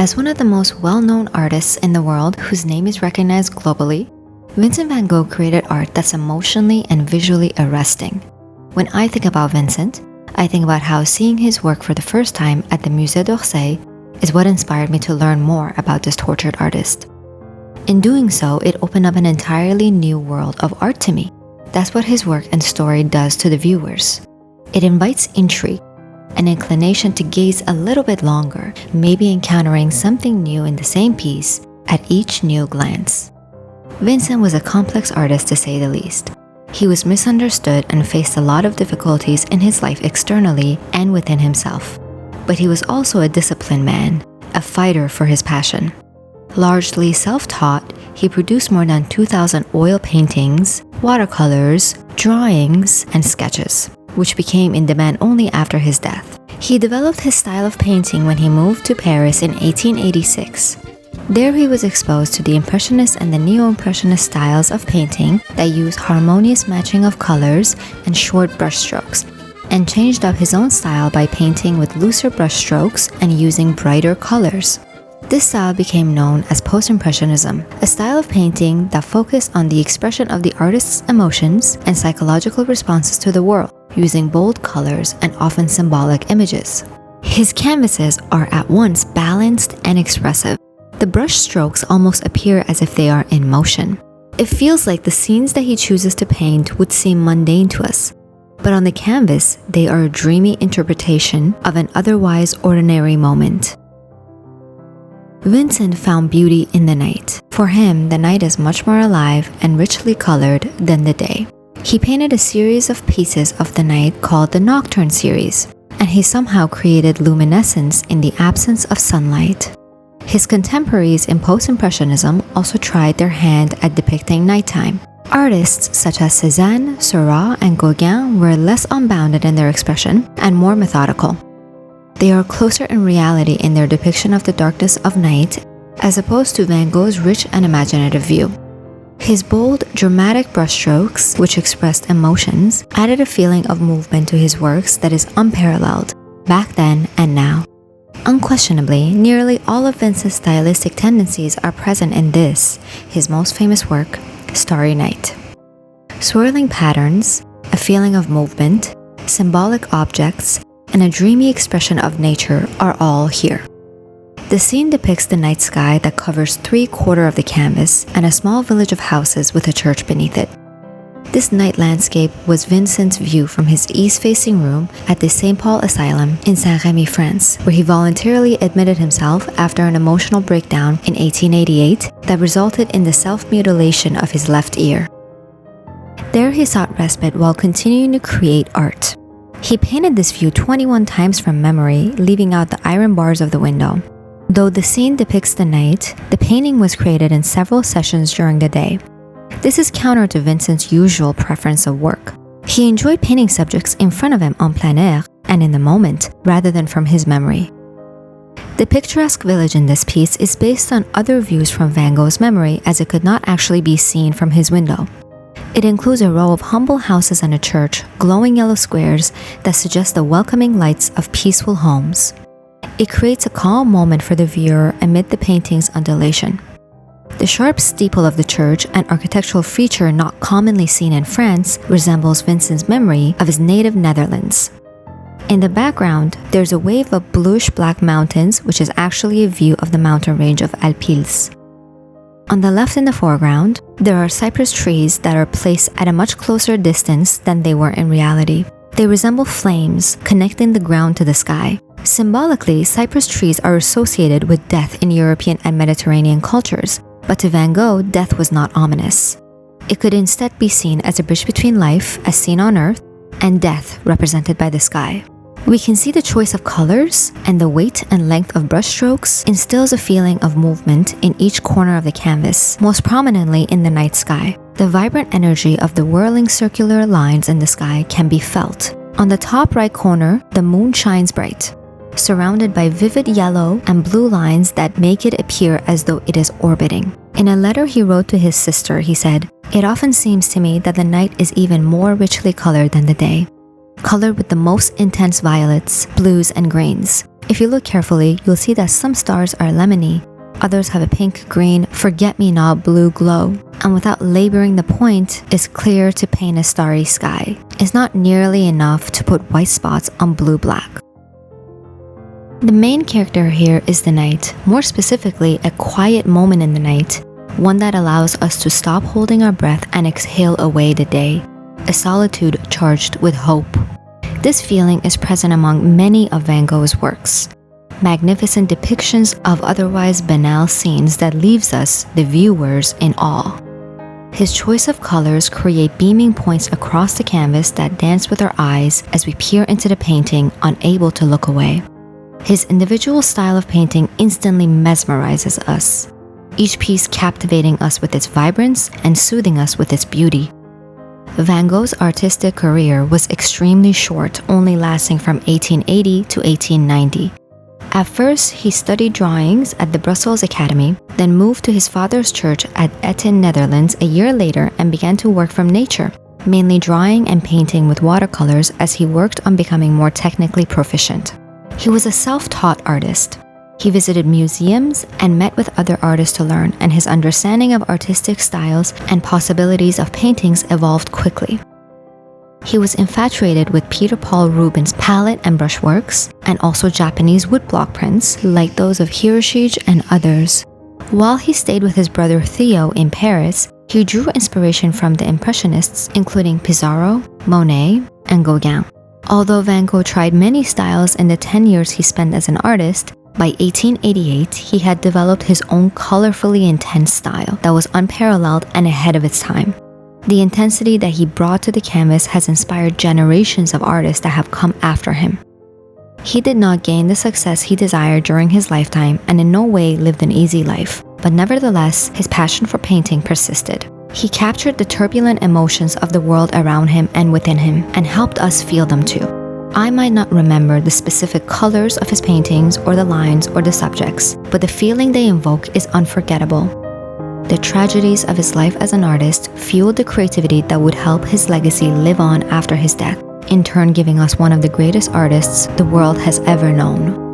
As one of the most well-known artists in the world whose name is recognized globally, Vincent van Gogh created art that's emotionally and visually arresting. When I think about Vincent, I think about how seeing his work for the first time at the Musée d'Orsay is what inspired me to learn more about this tortured artist. In doing so, it opened up an entirely new world of art to me. That's what his work and story does to the viewers. It invites intrigue, an inclination to gaze a little bit longer, maybe encountering something new in the same piece at each new glance. Vincent was a complex artist to say the least. He was misunderstood and faced a lot of difficulties in his life externally and within himself. But he was also a disciplined man, a fighter for his passion. Largely self-taught, he produced more than 2,000 oil paintings, watercolors, drawings, and sketches, which became in demand only after his death. He developed his style of painting when he moved to Paris in 1886. There he was exposed to the Impressionist and the Neo-Impressionist styles of painting that use harmonious matching of colors and short brushstrokes, and changed up his own style by painting with looser brushstrokes and using brighter colors. This style became known as Post-Impressionism, a style of painting that focused on the expression of the artist's emotions and psychological responses to the world, using bold colors and often symbolic images. His canvases are at once balanced and expressive. The brush strokes almost appear as if they are in motion. It feels like the scenes that he chooses to paint would seem mundane to us, but on the canvas, they are a dreamy interpretation of an otherwise ordinary moment. Vincent found beauty in the night. For him, the night is much more alive and richly colored than the day. He painted a series of pieces of the night called the Nocturne series, and he somehow created luminescence in the absence of sunlight. His contemporaries in Post-Impressionism also tried their hand at depicting nighttime. Artists such as Cézanne, Seurat, and Gauguin were less unbounded in their expression and more methodical. They are closer in reality in their depiction of the darkness of night, as opposed to Van Gogh's rich and imaginative view. His bold, dramatic brushstrokes, which expressed emotions, added a feeling of movement to his works that is unparalleled, back then and now. Unquestionably, nearly all of Vincent's stylistic tendencies are present in this, his most famous work, Starry Night. Swirling patterns, a feeling of movement, symbolic objects, and a dreamy expression of nature are all here. The scene depicts the night sky that covers 3/4 of the canvas and a small village of houses with a church beneath it. This night landscape was Vincent's view from his east-facing room at the St. Paul Asylum in Saint-Rémy, France, where he voluntarily admitted himself after an emotional breakdown in 1888 that resulted in the self-mutilation of his left ear. There he sought respite while continuing to create art. He painted this view 21 times from memory, leaving out the iron bars of the window. Though the scene depicts the night, the painting was created in several sessions during the day. This is counter to Vincent's usual preference of work. He enjoyed painting subjects in front of him en plein air and in the moment, rather than from his memory. The picturesque village in this piece is based on other views from Van Gogh's memory, as it could not actually be seen from his window. It includes a row of humble houses and a church, glowing yellow squares that suggest the welcoming lights of peaceful homes. It creates a calm moment for the viewer amid the painting's undulation. The sharp steeple of the church, an architectural feature not commonly seen in France, resembles Vincent's memory of his native Netherlands. In the background, there's a wave of bluish-black mountains, which is actually a view of the mountain range of Alpilles. On the left in the foreground, there are cypress trees that are placed at a much closer distance than they were in reality. They resemble flames connecting the ground to the sky. Symbolically, cypress trees are associated with death in European and Mediterranean cultures, but to Van Gogh, death was not ominous. It could instead be seen as a bridge between life, as seen on Earth, and death, represented by the sky. We can see the choice of colors, and the weight and length of brushstrokes instills a feeling of movement in each corner of the canvas, most prominently in the night sky. The vibrant energy of the whirling circular lines in the sky can be felt. On the top right corner, the moon shines bright, surrounded by vivid yellow and blue lines that make it appear as though it is orbiting. In a letter he wrote to his sister, he said, "It often seems to me that the night is even more richly colored than the day. colored with the most intense violets, blues, and greens. If you look carefully, you'll see that some stars are lemony, others have a pink, green, forget-me-not blue glow. And without laboring the point, it's clear to paint a starry sky. It's not nearly enough to put white spots on blue-black. The main character here is the night, more specifically a quiet moment in the night, one that allows us to stop holding our breath and exhale away the day, a solitude charged with hope. This feeling is present among many of Van Gogh's works. Magnificent depictions of otherwise banal scenes that leaves us, the viewers, in awe. His choice of colors create beaming points across the canvas that dance with our eyes as we peer into the painting, unable to look away. His individual style of painting instantly mesmerizes us, each piece captivating us with its vibrance and soothing us with its beauty. Van Gogh's artistic career was extremely short, only lasting from 1880 to 1890. At first, he studied drawings at the Brussels Academy, then moved to his father's church at Etten, Netherlands a year later and began to work from nature, mainly drawing and painting with watercolors as he worked on becoming more technically proficient. He was a self-taught artist. He visited museums and met with other artists to learn, and his understanding of artistic styles and possibilities of paintings evolved quickly. He was infatuated with Peter Paul Rubens' palette and brushworks, and also Japanese woodblock prints like those of Hiroshige and others. While he stayed with his brother Theo in Paris, he drew inspiration from the Impressionists, including Pissarro, Monet, and Gauguin. Although Van Gogh tried many styles in the 10 years he spent as an artist, by 1888, he had developed his own colorfully intense style that was unparalleled and ahead of its time. The intensity that he brought to the canvas has inspired generations of artists that have come after him. He did not gain the success he desired during his lifetime and in no way lived an easy life, but nevertheless, his passion for painting persisted. He captured the turbulent emotions of the world around him and within him and helped us feel them too. I might not remember the specific colors of his paintings or the lines or the subjects, but the feeling they invoke is unforgettable. The tragedies of his life as an artist fueled the creativity that would help his legacy live on after his death, in turn giving us one of the greatest artists the world has ever known.